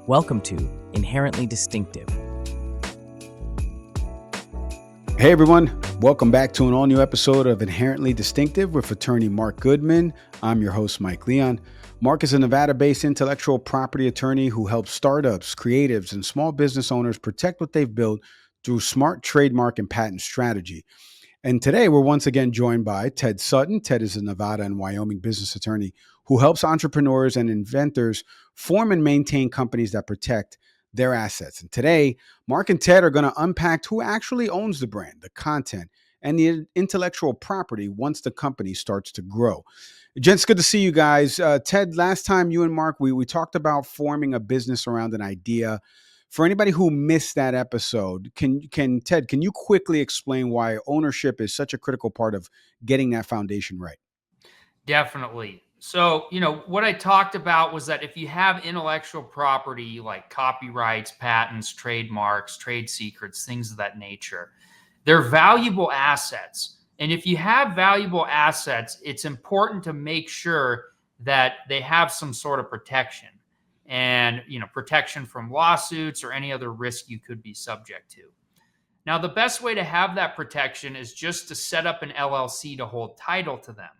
Welcome to Inherently Distinctive. Hey everyone, welcome back to an all-new episode of Inherently Distinctive with attorney Mark Goodman. I'm your host, Mike Leon. Mark is a Nevada-based intellectual property attorney who helps startups, creatives, and small business owners protect what they've built through smart trademark and patent strategy. And today we're once again joined by Ted Sutton. Ted is a Nevada and Wyoming business attorney who helps entrepreneurs and inventors form and maintain companies that protect their assets. And today, Mark and Ted are going to unpack who actually owns the brand, the content, and the intellectual property once the company starts to grow. Gents, good to see you guys. Ted, last time you and Mark, we talked about forming a business around an idea. For anybody who missed that episode, Ted, can you quickly explain why ownership is such a critical part of getting that foundation right? Definitely. So, what I talked about was that if you have intellectual property like copyrights, patents, trademarks, trade secrets, things of that nature, they're valuable assets. And if you have valuable assets, it's important to make sure that they have some sort of protection and, protection from lawsuits or any other risk you could be subject to. Now, the best way to have that protection is just to set up an LLC to hold title to them.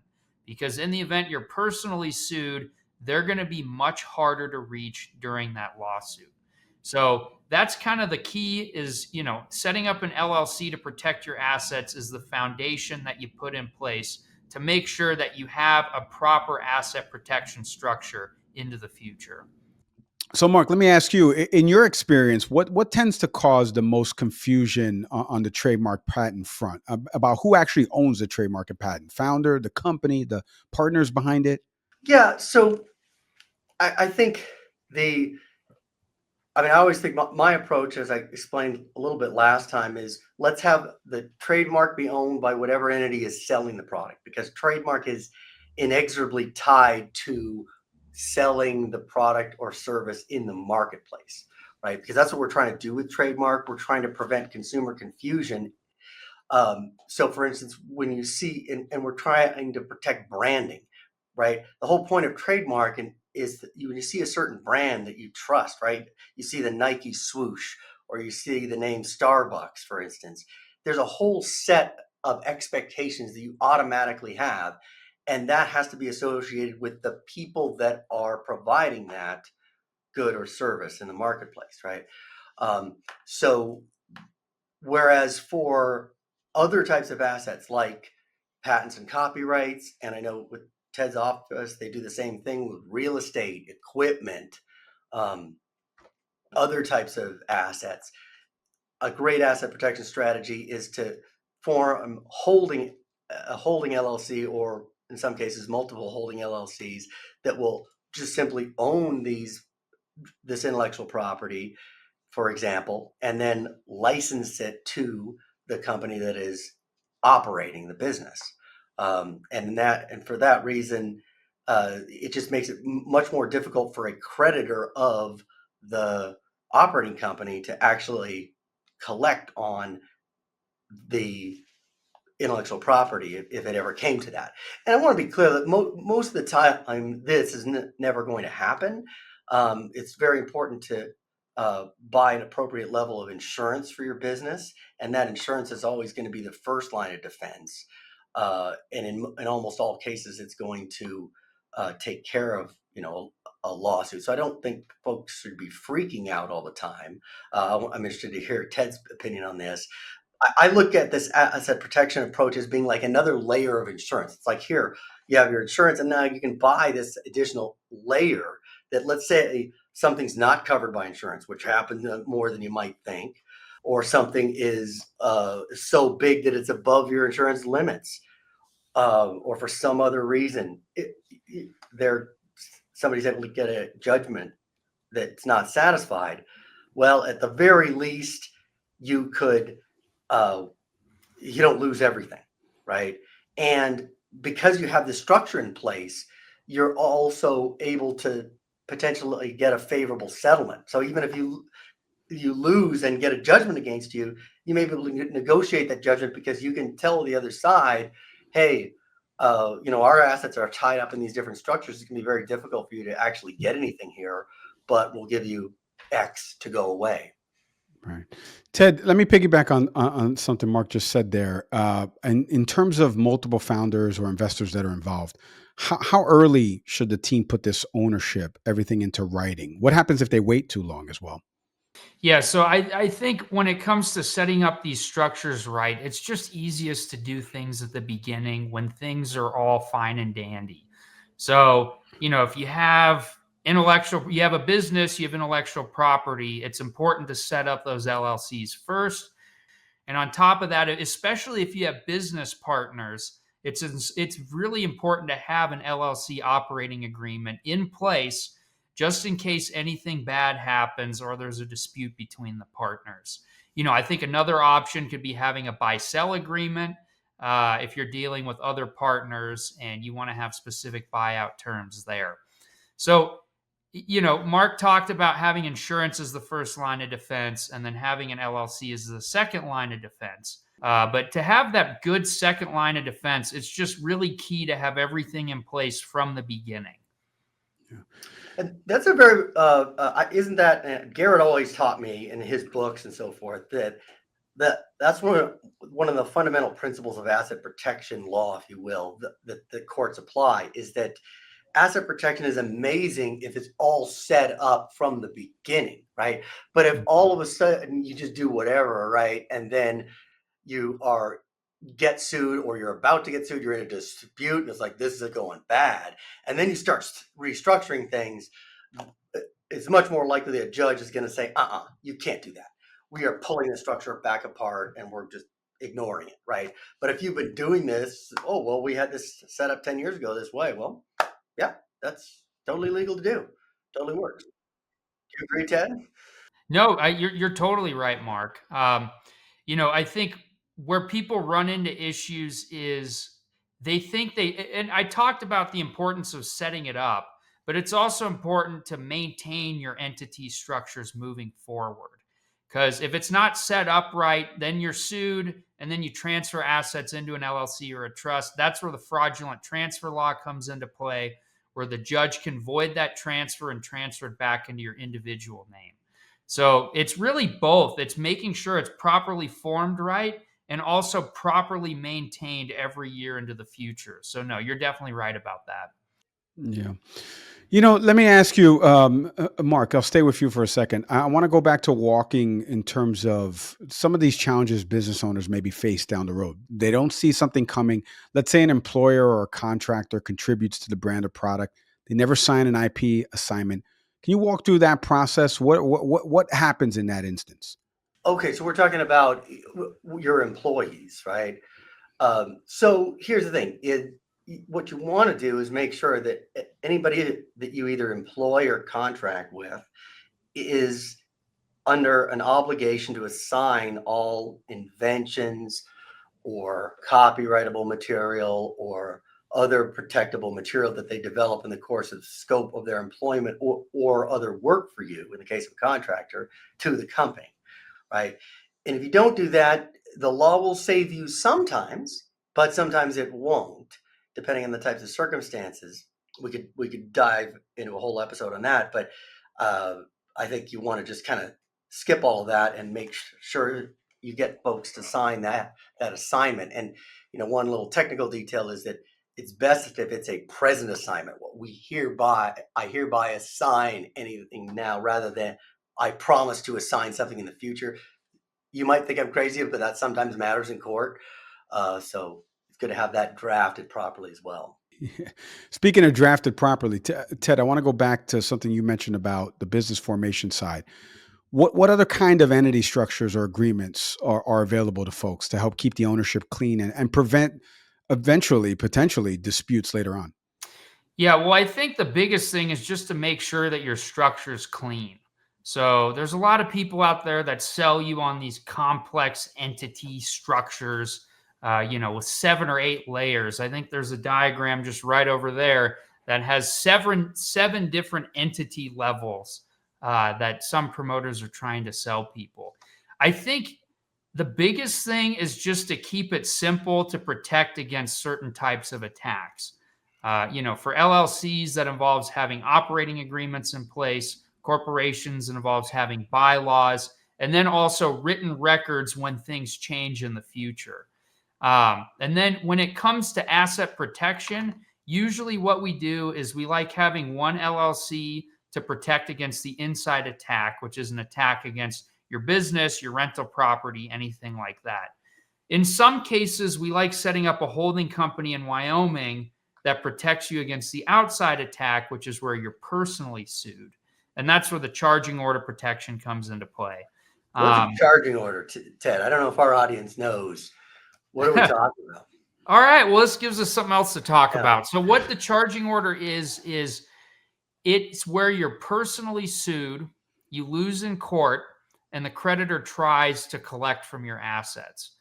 Because in the event you're personally sued, they're going to be much harder to reach during that lawsuit. So that's kind of the key is, setting up an LLC to protect your assets is the foundation that you put in place to make sure that you have a proper asset protection structure into the future. So, Mark, let me ask you, in your experience, what tends to cause the most confusion on the trademark patent front about who actually owns the trademark and patent? Founder, the company, the partners behind it? Yeah, so I think I always think my approach, as I explained a little bit last time, is let's have the trademark be owned by whatever entity is selling the product, because trademark is inexorably tied to selling the product or service in the marketplace, right? Because that's what we're trying to do with trademark. We're trying to prevent consumer confusion. So for instance, when you see, and we're trying to protect branding, right? The whole point of trademark is that when you see a certain brand that you trust, right? You see the Nike swoosh, or you see the name Starbucks, for instance, there's a whole set of expectations that you automatically have. And that has to be associated with the people that are providing that good or service in the marketplace, right? So whereas for other types of assets like patents and copyrights, and I know with Ted's office, they do the same thing with real estate, equipment, other types of assets. A great asset protection strategy is to form a holding LLC, or in some cases, multiple holding LLCs that will just simply own this intellectual property, for example, and then license it to the company that is operating the business. And for that reason, it just makes it much more difficult for a creditor of the operating company to actually collect on the intellectual property if it ever came to that. And I want to be clear that most of the time this is never going to happen. It's very important to buy an appropriate level of insurance for your business, and that insurance is always going to be the first line of defense. And in almost all cases, it's going to take care of a lawsuit. So I don't think folks should be freaking out all the time. I'm interested to hear Ted's opinion on this. I look at this asset protection approach as being like another layer of insurance. It's like, here, you have your insurance, and now you can buy this additional layer that, let's say something's not covered by insurance, which happens more than you might think, or something is so big that it's above your insurance limits, or for some other reason, somebody's able to get a judgment that's not satisfied. Well, at the very least, you don't lose everything, right? And because you have this structure in place, you're also able to potentially get a favorable settlement. So even if you lose and get a judgment against you, you may be able to negotiate that judgment because you can tell the other side, hey, our assets are tied up in these different structures. It can be very difficult for you to actually get anything here, but we'll give you X to go away. Right. Ted, let me piggyback on something Mark just said there. And in terms of multiple founders or investors that are involved, how early should the team put this ownership, everything into writing? What happens if they wait too long as well? Yeah, so I think when it comes to setting up these structures right, it's just easiest to do things at the beginning when things are all fine and dandy. So, if you have you have a business, you have intellectual property, it's important to set up those LLCs first. And on top of that, especially if you have business partners, it's really important to have an LLC operating agreement in place just in case anything bad happens or there's a dispute between the partners. I think another option could be having a buy-sell agreement if you're dealing with other partners and you want to have specific buyout terms there. So, Mark talked about having insurance as the first line of defense and then having an LLC as the second line of defense. But to have that good second line of defense, it's just really key to have everything in place from the beginning. Yeah. And that's a very, isn't that, Garrett always taught me in his books and so forth that's one of the fundamental principles of asset protection law, if you will, that the courts apply, is that asset protection is amazing if it's all set up from the beginning, right? But if all of a sudden you just do whatever, right, and then you get sued or you're about to get sued, you're in a dispute, and it's like, this is going bad, and then you start restructuring things, it's much more likely that a judge is going to say, you can't do that. We are pulling the structure back apart and we're just ignoring it, right? But if you've been doing this, we had this set up 10 years ago this way. Well, yeah, that's totally legal to do. Totally works. Do you agree, Ted? No, you're totally right, Mark. I think where people run into issues is they think and I talked about the importance of setting it up, but it's also important to maintain your entity structures moving forward. Because if it's not set up right, then you're sued and then you transfer assets into an LLC or a trust. That's where the fraudulent transfer law comes into play, where the judge can void that transfer and transfer it back into your individual name. So it's really both. It's making sure it's properly formed right and also properly maintained every year into the future. So no, you're definitely right about that. Yeah. Let me ask you, Mark, I'll stay with you for a second. I want to go back to walking in terms of some of these challenges business owners maybe face down the road. They don't see something coming. Let's say an employer or a contractor contributes to the brand or product. They never sign an IP assignment. Can you walk through that process? What happens in that instance? Okay, so we're talking about your employees, right? So here's the thing. What you want to do is make sure that anybody that you either employ or contract with is under an obligation to assign all inventions or copyrightable material or other protectable material that they develop in the course of scope of their employment or other work for you, in the case of a contractor, to the company, right? And if you don't do that, the law will save you sometimes, but sometimes it won't, depending on the types of circumstances. We could dive into a whole episode on that, but I think you want to just kind of skip all of that and make sure you get folks to sign that assignment. And one little technical detail is that it's best if it's a present assignment. What I hereby assign anything now, rather than I promise to assign something in the future. You might think I'm crazy, but that sometimes matters in court. So it's good to have that drafted properly as well. Yeah. Speaking of drafted properly, Ted, I want to go back to something you mentioned about the business formation side. What other kind of entity structures or agreements are available to folks to help keep the ownership clean and prevent eventually, potentially, disputes later on? Yeah, well, I think the biggest thing is just to make sure that your structure is clean. So there's a lot of people out there that sell you on these complex entity structures, with 7 or 8 layers. I think there's a diagram just right over there that has seven different entity levels that some promoters are trying to sell people. I think the biggest thing is just to keep it simple to protect against certain types of attacks. For LLCs, that involves having operating agreements in place, corporations, it involves having bylaws, and then also written records when things change in the future. And then when it comes to asset protection, usually what we do is we like having one LLC to protect against the inside attack, which is an attack against your business, your rental property, anything like that. In some cases, we like setting up a holding company in Wyoming that protects you against the outside attack, which is where you're personally sued. And that's where the charging order protection comes into play. What's a charging order, Ted? I don't know if our audience knows. What are we talking about? All right. Well, this gives us something else to talk about. So what the charging order is it's where you're personally sued, you lose in court, and the creditor tries to collect from your assets.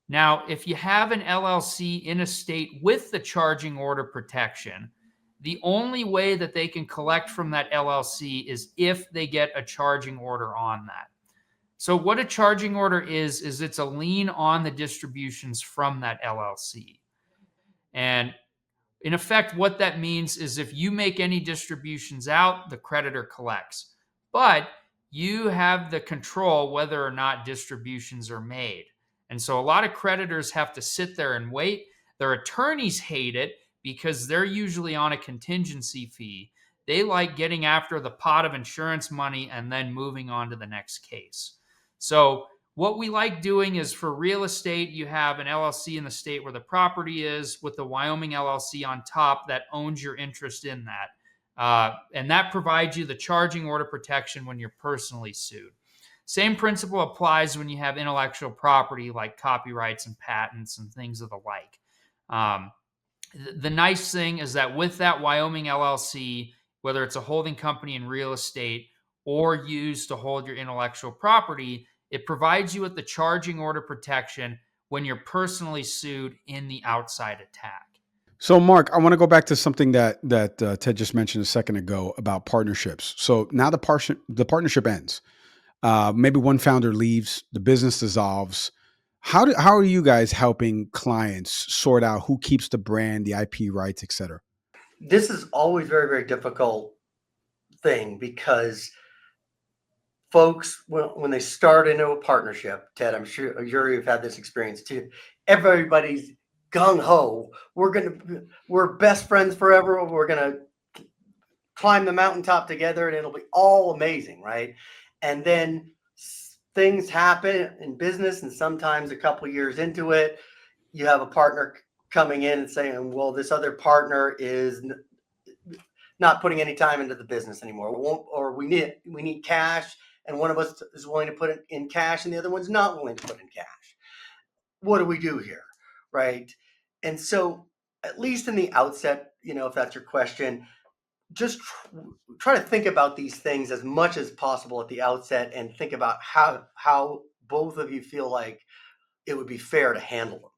Now, if you have an LLC in a state with the charging order protection, the only way that they can collect from that LLC is if they get a charging order on that. So what a charging order is it's a lien on the distributions from that LLC. And in effect, what that means is if you make any distributions out, the creditor collects. But you have the control whether or not distributions are made. And so a lot of creditors have to sit there and wait. Their attorneys hate it because they're usually on a contingency fee. They like getting after the pot of insurance money and then moving on to the next case. So what we like doing is for real estate, you have an LLC in the state where the property is with the Wyoming LLC on top that owns your interest in that. And that provides you the charging order protection when you're personally sued. Same principle applies when you have intellectual property like copyrights and patents and things of the like. The nice thing is that with that Wyoming LLC, whether it's a holding company in real estate or used to hold your intellectual property, it provides you with the charging order protection when you're personally sued in the outside attack. So, Mark, I want to go back to something that Ted just mentioned a second ago about partnerships. So now the partnership ends. Maybe one founder leaves, the business dissolves. How are you guys helping clients sort out who keeps the brand, the IP rights, et cetera? This is always very, very difficult thing because folks, when they start into a partnership, Ted, I'm sure you've had this experience too. Everybody's gung ho. We're best friends forever. We're gonna climb the mountaintop together, and it'll be all amazing, right? And then things happen in business, and sometimes a couple of years into it, you have a partner coming in and saying, "Well, this other partner is not putting any time into the business anymore, or we need cash." And one of us is willing to put it in cash and the other one's not willing to put in cash. What do we do here? Right. And so at least in the outset, if that's your question, just try to think about these things as much as possible at the outset and think about how both of you feel like it would be fair to handle them.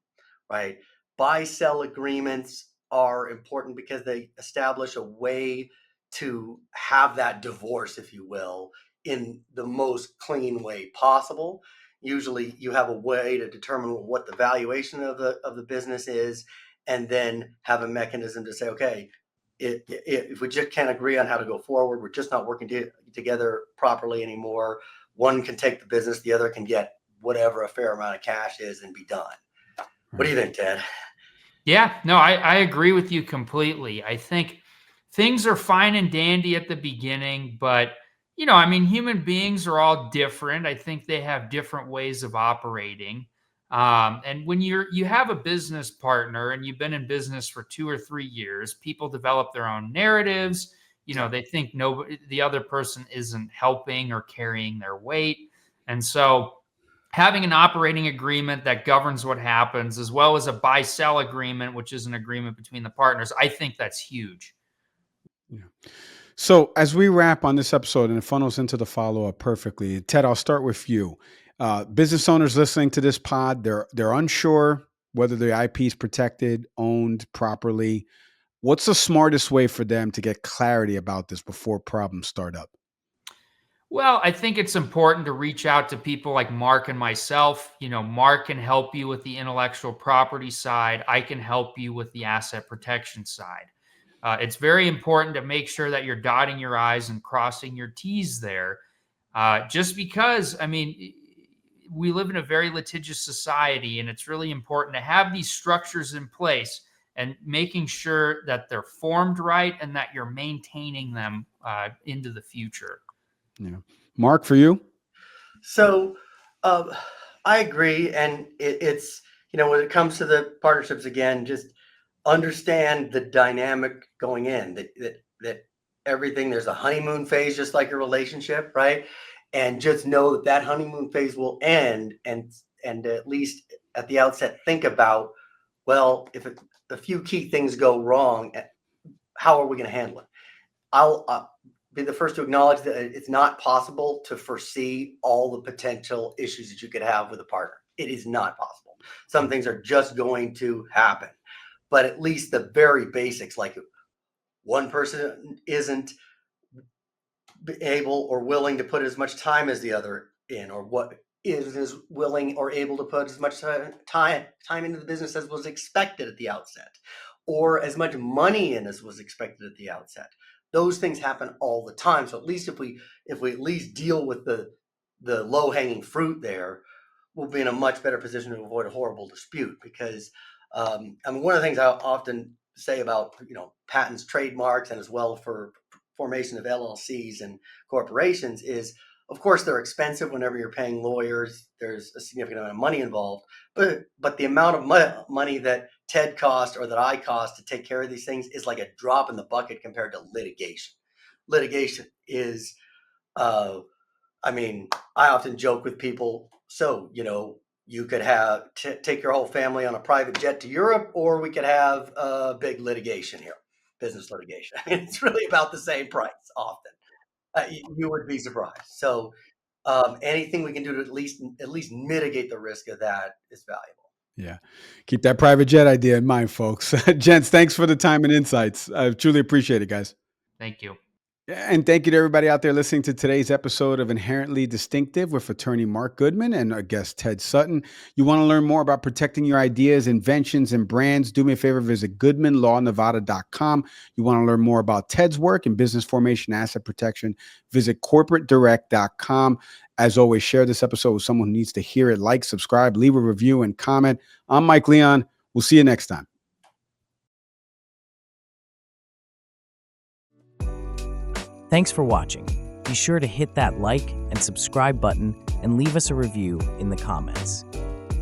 Right. Buy-sell agreements are important because they establish a way to have that divorce, if you will, in the most clean way possible. Usually you have a way to determine what the valuation of the business is, and then have a mechanism to say, okay, if we just can't agree on how to go forward, we're just not working together properly anymore. One can take the business, the other can get whatever a fair amount of cash is and be done. What do you think, Ted? Yeah, no, I agree with you completely. I think things are fine and dandy at the beginning, but human beings are all different. I think they have different ways of operating. And when you have a business partner and you've been in business for 2 or 3 years, people develop their own narratives. They think the other person isn't helping or carrying their weight. And so having an operating agreement that governs what happens, as well as a buy-sell agreement, which is an agreement between the partners, I think that's huge. Yeah. So as we wrap on this episode, and it funnels into the follow-up perfectly, Ted, I'll start with you. Business owners listening to this pod, they're unsure whether the IP is protected, owned properly. What's the smartest way for them to get clarity about this before problems start up? Well, I think it's important to reach out to people like Mark and myself. Mark can help you with the intellectual property side. I can help you with the asset protection side. It's very important to make sure that you're dotting your I's and crossing your T's there. Just because, I mean, we live in a very litigious society, and it's really important to have these structures in place and making sure that they're formed right and that you're maintaining them into the future. Yeah. Mark, for you? So I agree. And it's, when it comes to the partnerships, again, just understand the dynamic going in, that everything, there's a honeymoon phase, just like a relationship, right? And just know that honeymoon phase will end, and at least at the outset, think about, well, if a few key things go wrong, how are we going to handle it? I'll be the first to acknowledge that it's not possible to foresee all the potential issues that you could have with a partner. It is not possible. Some things are just going to happen. But at least the very basics, like one person isn't able or willing to put as much time as the other in, or what is willing or able to put as much time into the business as was expected at the outset, or as much money in as was expected at the outset. Those things happen all the time. So at least if we at least deal with the low-hanging fruit there, we'll be in a much better position to avoid a horrible dispute. Because I mean, one of the things I often say about patents, trademarks, and as well for formation of LLCs and corporations is, of course, they're expensive. Whenever you're paying lawyers, there's a significant amount of money involved. But the amount of money that Ted cost or that I cost to take care of these things is like a drop in the bucket compared to litigation. Litigation is, I mean, I often joke with people, so, you could have take your whole family on a private jet to Europe, or we could have big litigation here, business litigation. I mean, it's really about the same price often. You would be surprised. So anything we can do to at least mitigate the risk of that is valuable. Yeah. Keep that private jet idea in mind, folks. Gents, thanks for the time and insights. I truly appreciate it, guys. Thank you. And thank you to everybody out there listening to today's episode of Inherently Distinctive with attorney Mark Goodman and our guest Ted Sutton. You want to learn more about protecting your ideas, inventions, and brands? Do me a favor, visit goodmanlawnevada.com. You want to learn more about Ted's work in business formation, asset protection? Visit corporatedirect.com. As always, share this episode with someone who needs to hear it. Like, subscribe, leave a review, and comment. I'm Mike Leon. We'll see you next time. Thanks for watching. Be sure to hit that like and subscribe button and leave us a review in the comments.